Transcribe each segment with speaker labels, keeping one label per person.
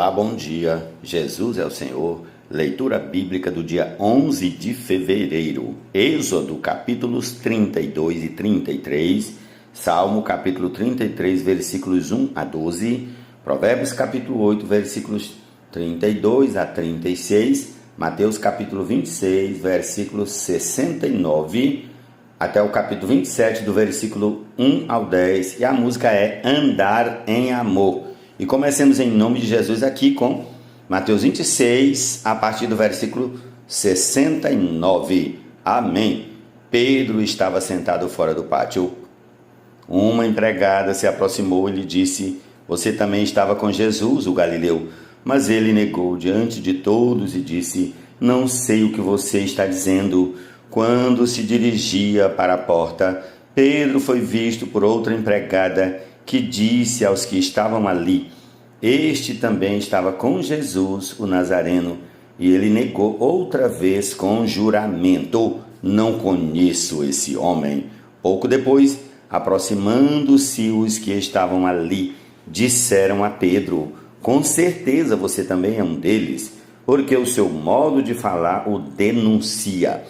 Speaker 1: Olá, bom dia. Jesus é o Senhor. Leitura bíblica do dia 11 de fevereiro. Êxodo, capítulos 32 e 33. Salmo, capítulo 33, versículos 1 a 12. Provérbios, capítulo 8, versículos 32 a 36. Mateus, capítulo 26, versículos 69 até o capítulo 27, do versículo 1 ao 10. E a música é Andar em Amor. E comecemos em nome de Jesus aqui com Mateus 26, a partir do versículo 69. Amém. Pedro estava sentado fora do pátio. Uma empregada se aproximou e lhe disse: "Você também estava com Jesus, o Galileu." Mas ele negou diante de todos e disse: "Não sei o que você está dizendo." Quando se dirigia para a porta, Pedro foi visto por outra empregada que disse aos que estavam ali: "Este também estava com Jesus, o Nazareno." E ele negou outra vez com juramento: "Não conheço esse homem." Pouco depois, aproximando-se os que estavam ali, disseram a Pedro: "Com certeza você também é um deles, porque o seu modo de falar o denuncia."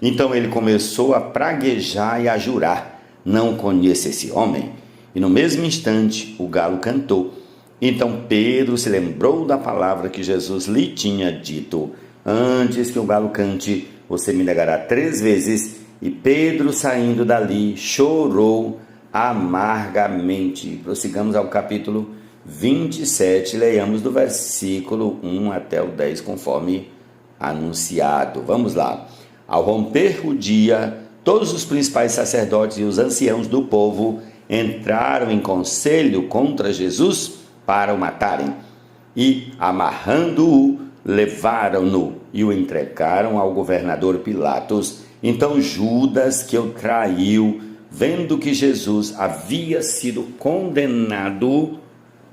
Speaker 1: Então ele começou a praguejar e a jurar: "Não conheço esse homem." E no mesmo instante o galo cantou. Então Pedro se lembrou da palavra que Jesus lhe tinha dito: "Antes que o galo cante, você me negará 3 vezes." E Pedro, saindo dali, chorou amargamente. Prossigamos ao capítulo 27, leiamos do versículo 1 até o 10, conforme anunciado. Vamos lá. Ao romper o dia, todos os principais sacerdotes e os anciãos do povo entraram em conselho contra Jesus para o matarem. E, amarrando-o, levaram-no e o entregaram ao governador Pilatos. Então Judas, que o traiu, vendo que Jesus havia sido condenado,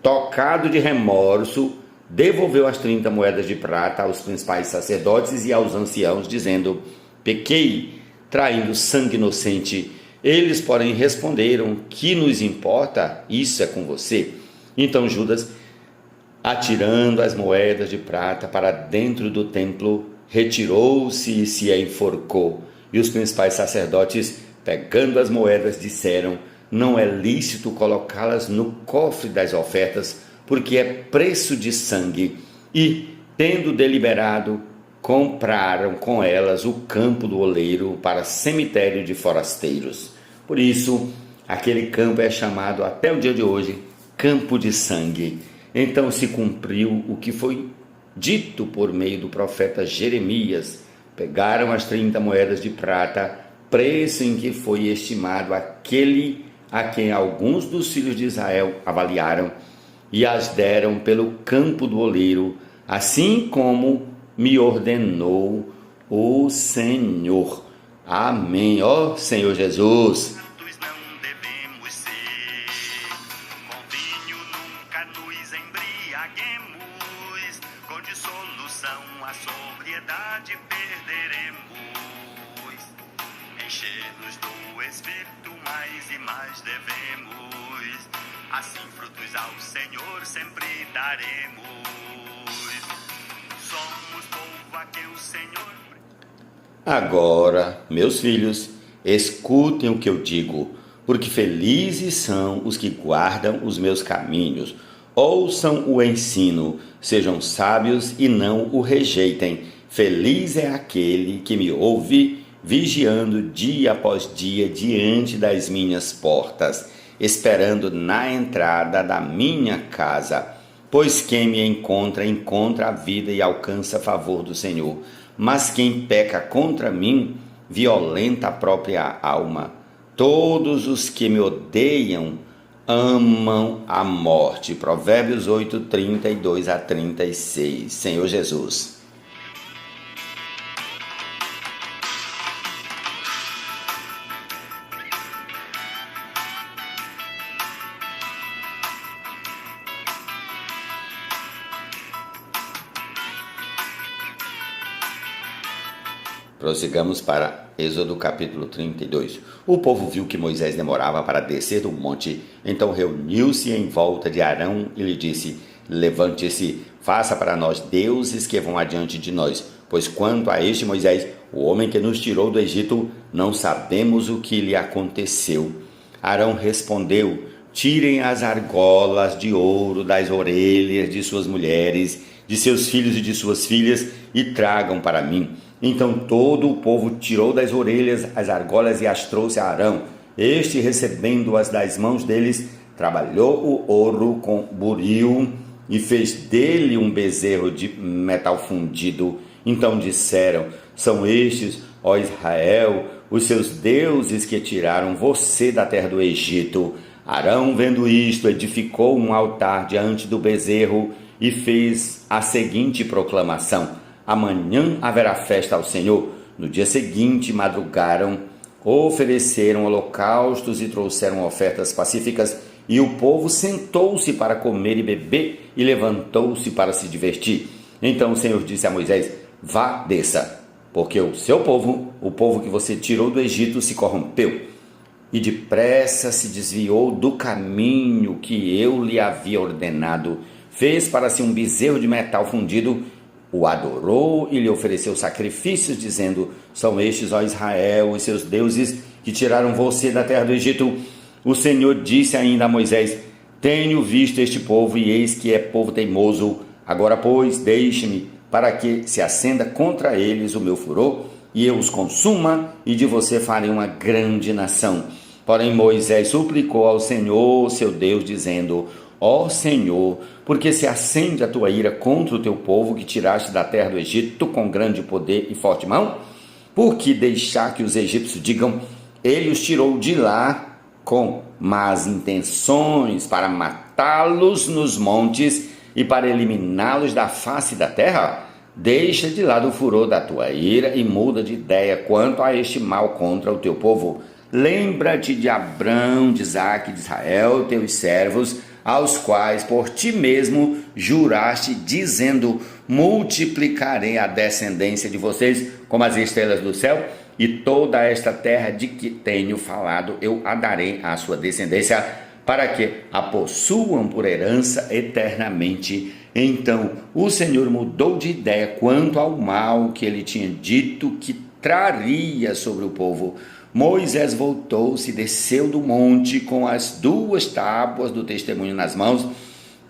Speaker 1: tocado de remorso, devolveu as 30 moedas de prata aos principais sacerdotes e aos anciãos, dizendo: "Pequei, traindo sangue inocente." Eles, porém, responderam: "Que nos importa? Isso é com você." Então Judas, atirando as moedas de prata para dentro do templo, retirou-se e se enforcou. E os principais sacerdotes, pegando as moedas, disseram: "Não é lícito colocá-las no cofre das ofertas, porque é preço de sangue." E, tendo deliberado, compraram com elas o campo do oleiro para cemitério de forasteiros. Por isso, aquele campo é chamado até o dia de hoje Campo de Sangue. Então se cumpriu o que foi dito por meio do profeta Jeremias. Pegaram as 30 moedas de prata, preço em que foi estimado aquele a quem alguns dos filhos de Israel avaliaram, e as deram pelo campo do oleiro, assim como me ordenou o Senhor. Amém. Ó Senhor Jesus.
Speaker 2: Santos não devemos ser, com vinho nunca nos embriaguemos, com dissolução a sobriedade perderemos. Encher-nos do Espírito mais e mais devemos, assim frutos ao Senhor sempre daremos. Somos povo a que o Senhor...
Speaker 1: Agora, meus filhos, escutem o que eu digo, porque felizes são os que guardam os meus caminhos. Ouçam o ensino, sejam sábios e não o rejeitem. Feliz é aquele que me ouve, vigiando dia após dia diante das minhas portas, esperando na entrada da minha casa. Pois quem me encontra, encontra a vida e alcança favor do Senhor. Mas quem peca contra mim, violenta a própria alma. Todos os que me odeiam amam a morte. Provérbios 8, 32 a 36. Senhor Jesus. Prossigamos para Êxodo capítulo 32. O povo viu que Moisés demorava para descer do monte, então reuniu-se em volta de Arão e lhe disse: "Levante-se, faça para nós deuses que vão adiante de nós. Pois quanto a este Moisés, o homem que nos tirou do Egito, não sabemos o que lhe aconteceu. Arão respondeu: tirem as argolas de ouro das orelhas de suas mulheres, de seus filhos e de suas filhas, e tragam para mim. Então todo o povo tirou das orelhas as argolas e as trouxe a Arão. Este, recebendo-as das mãos deles, trabalhou o ouro com buril e fez dele um bezerro de metal fundido. Então disseram: são estes, ó Israel, os seus deuses que tiraram você da terra do Egito. Arão, vendo isto, edificou um altar diante do bezerro e fez a seguinte proclamação: amanhã haverá festa ao Senhor. No dia seguinte madrugaram, ofereceram holocaustos e trouxeram ofertas pacíficas, e o povo sentou-se para comer e beber e levantou-se para se divertir. Então o Senhor disse a Moisés: vá, desça, porque o seu povo, o povo que você tirou do Egito, se corrompeu e depressa se desviou do caminho que eu lhe havia ordenado. Fez para si um bezerro de metal fundido, o adorou e lhe ofereceu sacrifícios, dizendo: são estes, ó Israel, os seus deuses que tiraram você da terra do Egito. O Senhor disse ainda a Moisés: tenho visto este povo, e eis que é povo teimoso. Agora, pois, deixe-me, para que se acenda contra eles o meu furor, e eu os consuma, e de você farei uma grande nação. Porém Moisés suplicou ao Senhor, seu Deus, dizendo: ó Senhor, porque se acende a tua ira contra o teu povo que tiraste da terra do Egito com grande poder e forte mão? Por que deixar que os egípcios digam: ele os tirou de lá com más intenções, para matá-los nos montes e para eliminá-los da face da terra? Deixa de lado o furor da tua ira e muda de ideia quanto a este mal contra o teu povo. Lembra-te de Abrão, de Isaque e de Israel, teus servos, aos quais por ti mesmo juraste, dizendo: multiplicarei a descendência de vocês como as estrelas do céu, e toda esta terra de que tenho falado eu a darei à sua descendência, para que a possuam por herança eternamente. Então o Senhor mudou de ideia quanto ao mal que ele tinha dito que traria sobre o povo. Moisés voltou-se e desceu do monte com as 2 tábuas do testemunho nas mãos,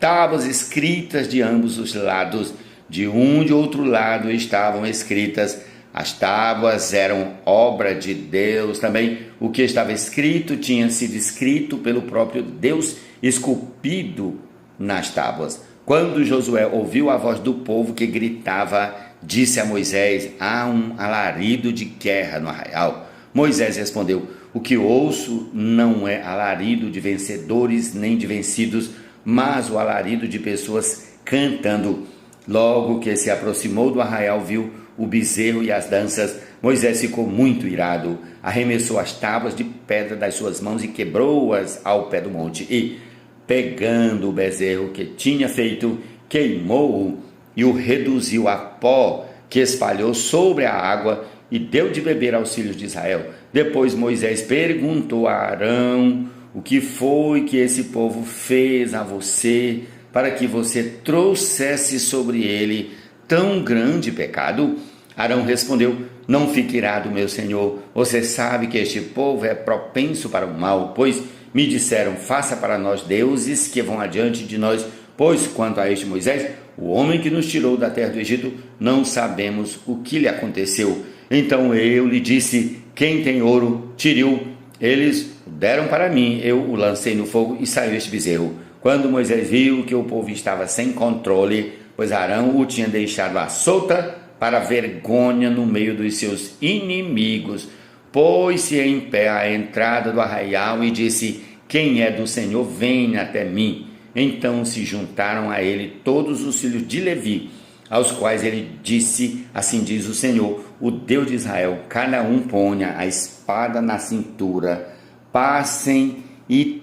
Speaker 1: tábuas escritas de ambos os lados. De um e de outro lado estavam escritas. As tábuas eram obra de Deus também. O que estava escrito tinha sido escrito pelo próprio Deus, esculpido nas tábuas. Quando Josué ouviu a voz do povo que gritava, disse a Moisés: há um alarido de guerra no arraial. Moisés respondeu: o que ouço não é alarido de vencedores nem de vencidos, mas o alarido de pessoas cantando. Logo que se aproximou do arraial, viu o bezerro e as danças. Moisés ficou muito irado, arremessou as tábuas de pedra das suas mãos e quebrou-as ao pé do monte. E, pegando o bezerro que tinha feito, queimou-o e o reduziu a pó, que espalhou sobre a água e deu de beber aos filhos de Israel. Depois Moisés perguntou a Arão: o que foi que esse povo fez a você, para que você trouxesse sobre ele tão grande pecado? Arão respondeu: não fique irado, meu senhor, você sabe que este povo é propenso para o mal, pois me disseram: faça para nós deuses que vão adiante de nós. Pois quanto a este Moisés, o homem que nos tirou da terra do Egito, não sabemos o que lhe aconteceu. Então eu lhe disse: quem tem ouro, tire-o. Eles o deram para mim, eu o lancei no fogo e saiu este bezerro. Quando Moisés viu que o povo estava sem controle, pois Arão o tinha deixado à solta para vergonha no meio dos seus inimigos, pôs-se em pé à entrada do arraial e disse: quem é do Senhor, venha até mim. Então se juntaram a ele todos os filhos de Levi, aos quais ele disse: assim diz o Senhor, o Deus de Israel, cada um ponha a espada na cintura, passem e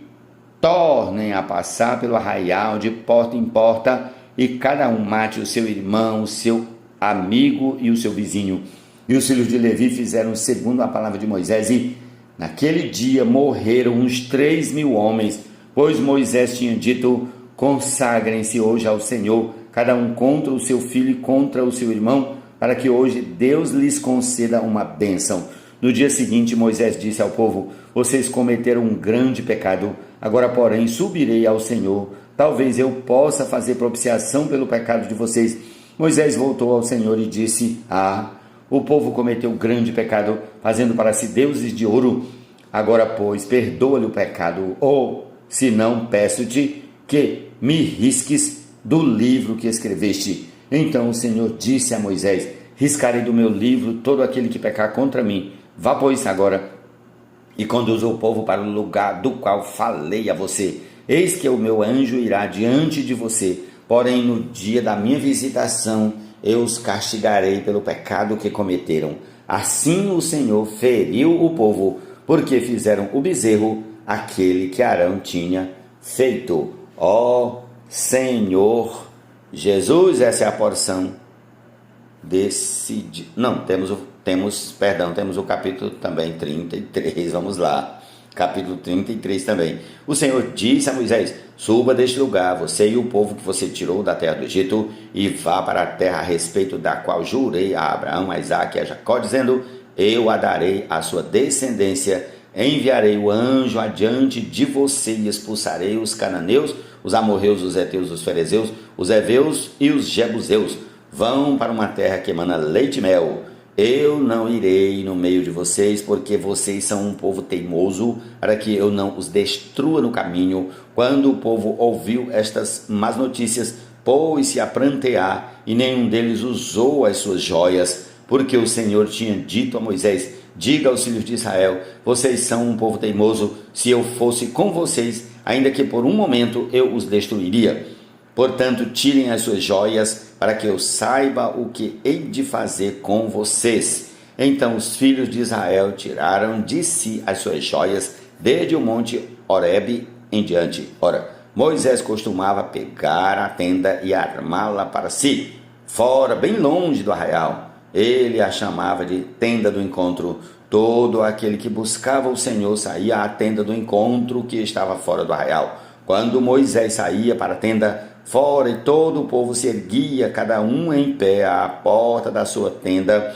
Speaker 1: tornem a passar pelo arraial de porta em porta, e cada um mate o seu irmão, o seu amigo e o seu vizinho. E os filhos de Levi fizeram segundo a palavra de Moisés, e naquele dia morreram uns 3.000 homens, pois Moisés tinha dito: consagrem-se hoje ao Senhor, cada um contra o seu filho e contra o seu irmão, para que hoje Deus lhes conceda uma bênção. No dia seguinte, Moisés disse ao povo: vocês cometeram um grande pecado, agora, porém, subirei ao Senhor. Talvez eu possa fazer propiciação pelo pecado de vocês. Moisés voltou ao Senhor e disse: o povo cometeu grande pecado, fazendo para si deuses de ouro. Agora, pois, perdoa-lhe o pecado, ou, se não, peço-te que me risques do livro que escreveste. Então o Senhor disse a Moisés: riscarei do meu livro todo aquele que pecar contra mim. Vá, pois, agora e conduza o povo para o lugar do qual falei a você. Eis que o meu anjo irá diante de você, porém no dia da minha visitação eu os castigarei pelo pecado que cometeram. Assim o Senhor feriu o povo, porque fizeram o bezerro, aquele que Arão tinha feito. Ó Senhor Jesus, essa é a porção desse... Temos o capítulo também 33, vamos lá. Capítulo 33 também. O Senhor disse a Moisés: suba deste lugar, você e o povo que você tirou da terra do Egito, e vá para a terra a respeito da qual jurei a Abraão, a Isaque e a Jacó, dizendo: eu a darei à sua descendência. Enviarei o anjo adiante de você e expulsarei os cananeus, os amorreus, os heteus, os ferezeus, os heveus e os jebuseus. Vão para uma terra que emana leite e mel. Eu não irei no meio de vocês, porque vocês são um povo teimoso, para que eu não os destrua no caminho. Quando o povo ouviu estas más notícias, pôs-se a prantear, e nenhum deles usou as suas joias, porque o Senhor tinha dito a Moisés: diga aos filhos de Israel: vocês são um povo teimoso. Se eu fosse com vocês, ainda que por um momento, eu os destruiria. Portanto, tirem as suas joias, para que eu saiba o que hei de fazer com vocês. Então os filhos de Israel tiraram de si as suas joias, desde o monte Horebe em diante. Ora, Moisés costumava pegar a tenda e armá-la para si, fora, bem longe do arraial. Ele a chamava de tenda do encontro. Todo aquele que buscava o Senhor saía à tenda do encontro que estava fora do arraial. Quando Moisés saía para a tenda fora e todo o povo se erguia, cada um em pé à porta da sua tenda,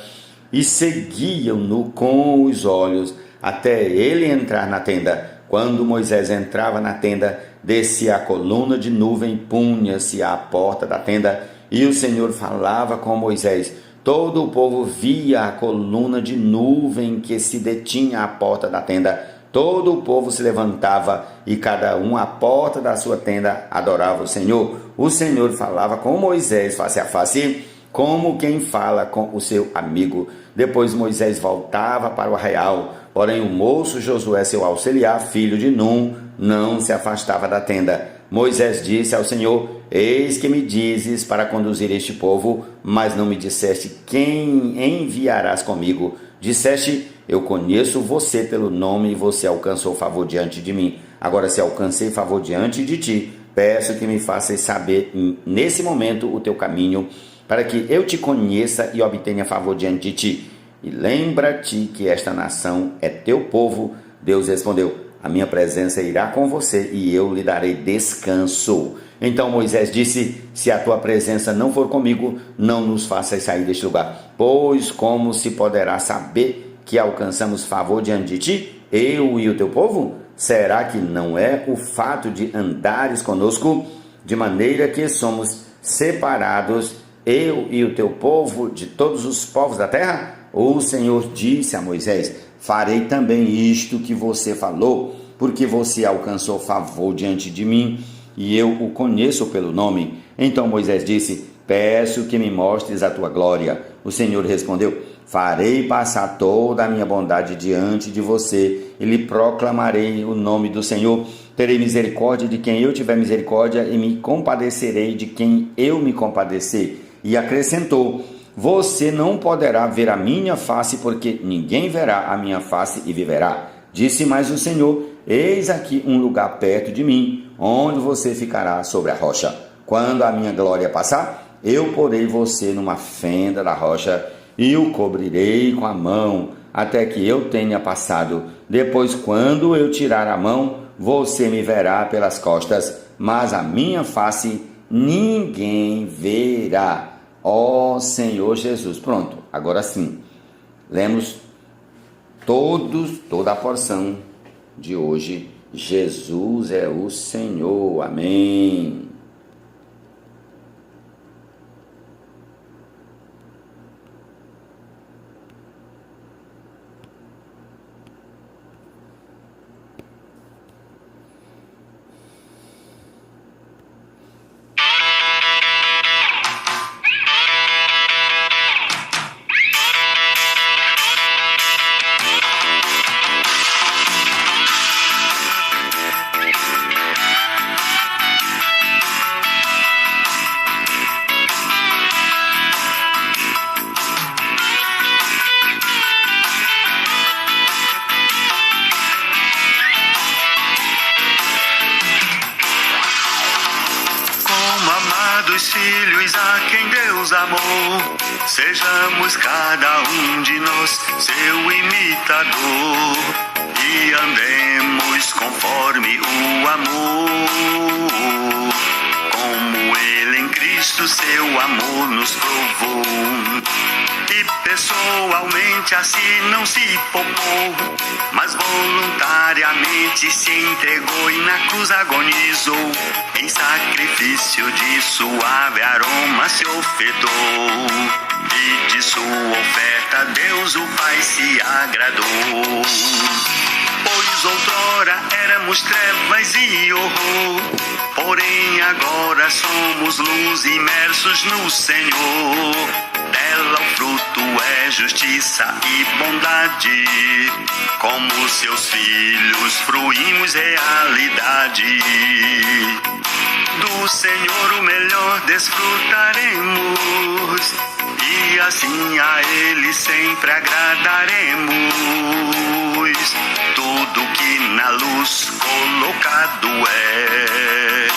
Speaker 1: e seguiam-no com os olhos até ele entrar na tenda. Quando Moisés entrava na tenda, descia a coluna de nuvem, punha-se à porta da tenda, e o Senhor falava com Moisés. Todo o povo via a coluna de nuvem que se detinha à porta da tenda. Todo o povo se levantava e cada um à porta da sua tenda adorava o Senhor. O Senhor falava com Moisés face a face, como quem fala com o seu amigo. Depois Moisés voltava para o arraial, porém o moço Josué, seu auxiliar, filho de Num, não se afastava da tenda. Moisés disse ao Senhor: eis que me dizes para conduzir este povo, mas não me disseste quem enviarás comigo. Disseste: eu conheço você pelo nome e você alcançou favor diante de mim. Agora, se alcancei favor diante de ti, peço que me faças saber nesse momento o teu caminho, para que eu te conheça e obtenha favor diante de ti. E lembra-te que esta nação é teu povo. Deus respondeu: a minha presença irá com você e eu lhe darei descanso. Então Moisés disse: se a tua presença não for comigo, não nos faças sair deste lugar. Pois como se poderá saber que alcançamos favor diante de ti, eu e o teu povo? Será que não é o fato de andares conosco, de maneira que somos separados, eu e o teu povo, de todos os povos da terra? O Senhor disse a Moisés: farei também isto que você falou, porque você alcançou favor diante de mim, e eu o conheço pelo nome. Então Moisés disse: peço que me mostres a tua glória. O Senhor respondeu: farei passar toda a minha bondade diante de você, e lhe proclamarei o nome do Senhor. Terei misericórdia de quem eu tiver misericórdia, e me compadecerei de quem eu me compadecer. E acrescentou: você não poderá ver a minha face, porque ninguém verá a minha face e viverá. Disse mais o Senhor: eis aqui um lugar perto de mim, onde você ficará sobre a rocha. Quando a minha glória passar, eu porei você numa fenda da rocha, e o cobrirei com a mão, até que eu tenha passado. Depois, quando eu tirar a mão, você me verá pelas costas, mas a minha face ninguém verá, ó Senhor Jesus. Pronto, agora sim, lemos toda a porção de hoje. Jesus é o Senhor, amém.
Speaker 2: Amados filhos a quem Deus amou, sejamos cada um de nós seu imitador e andemos conforme o amor, como Ele em Cristo seu amor nos provou. E pessoalmente assim não se poupou, mas voluntariamente se entregou e na cruz agonizou. Em sacrifício de suave aroma se ofertou, e de sua oferta Deus o Pai se agradou. Pois outrora éramos trevas e horror, porém agora somos luz imersos no Senhor. Dela o fruto é justiça e bondade, como seus filhos fruímos realidade. Do Senhor o melhor desfrutaremos, e assim a Ele sempre agradaremos. Tudo que na luz colocado é,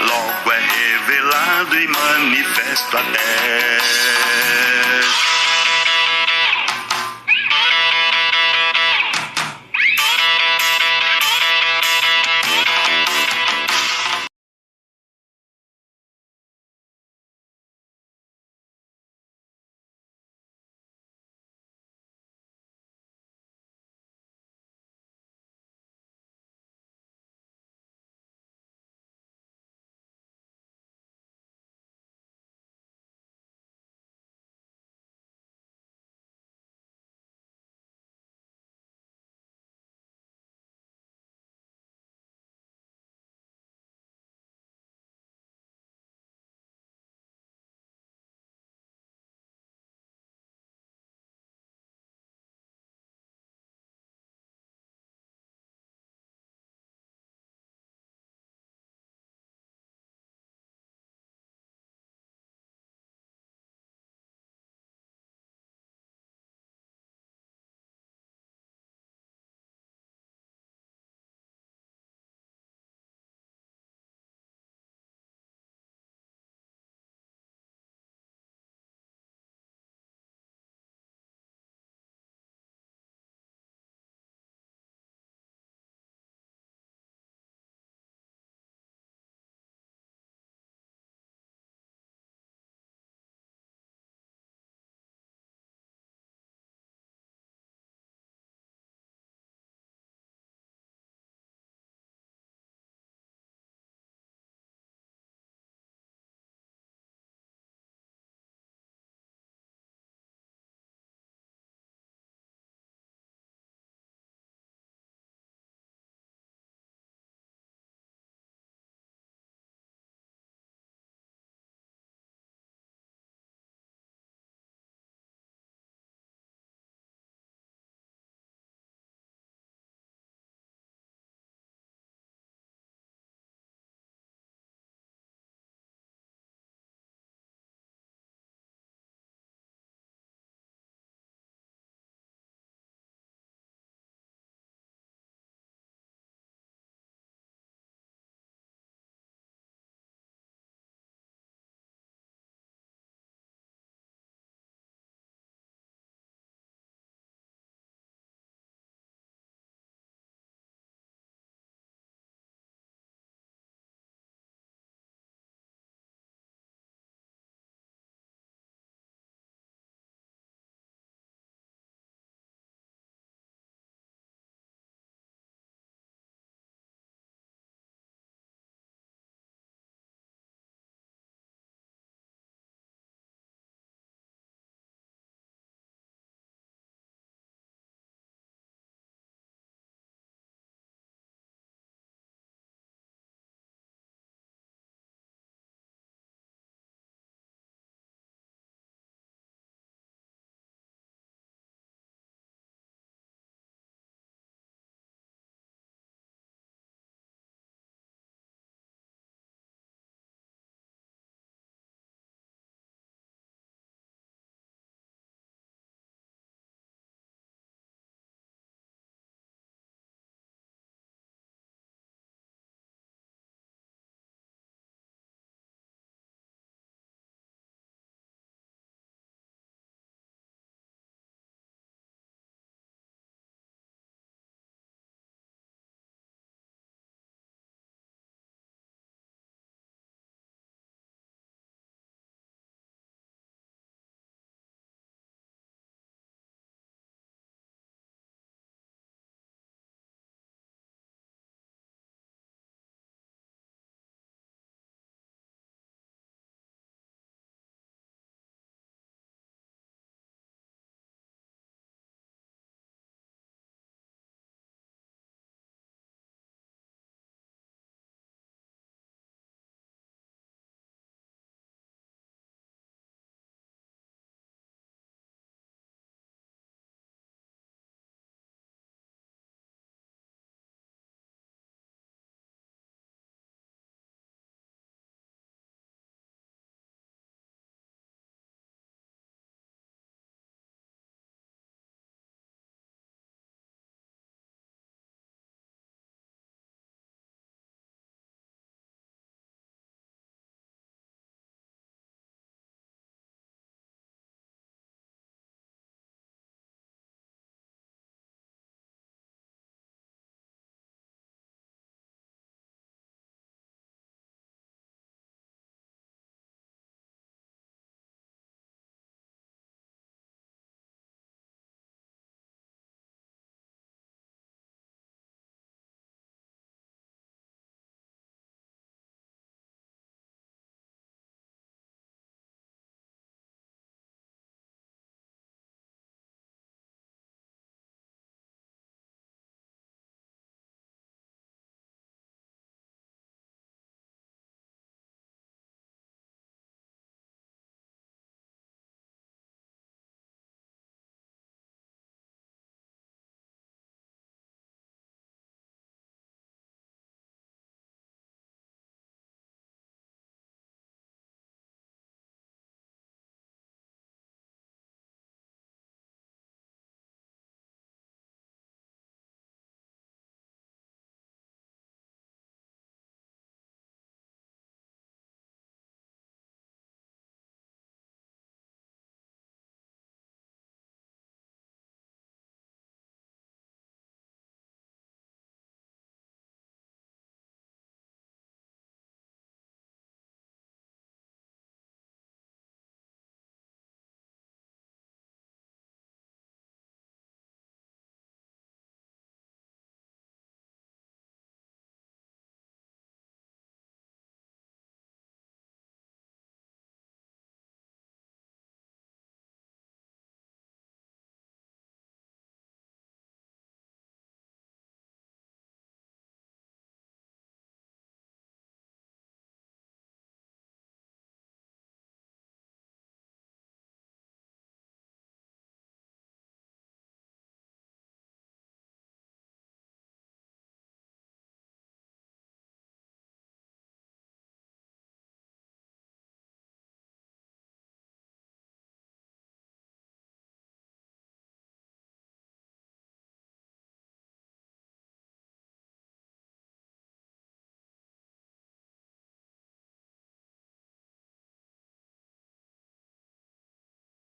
Speaker 2: logo é revelado e manifesto até.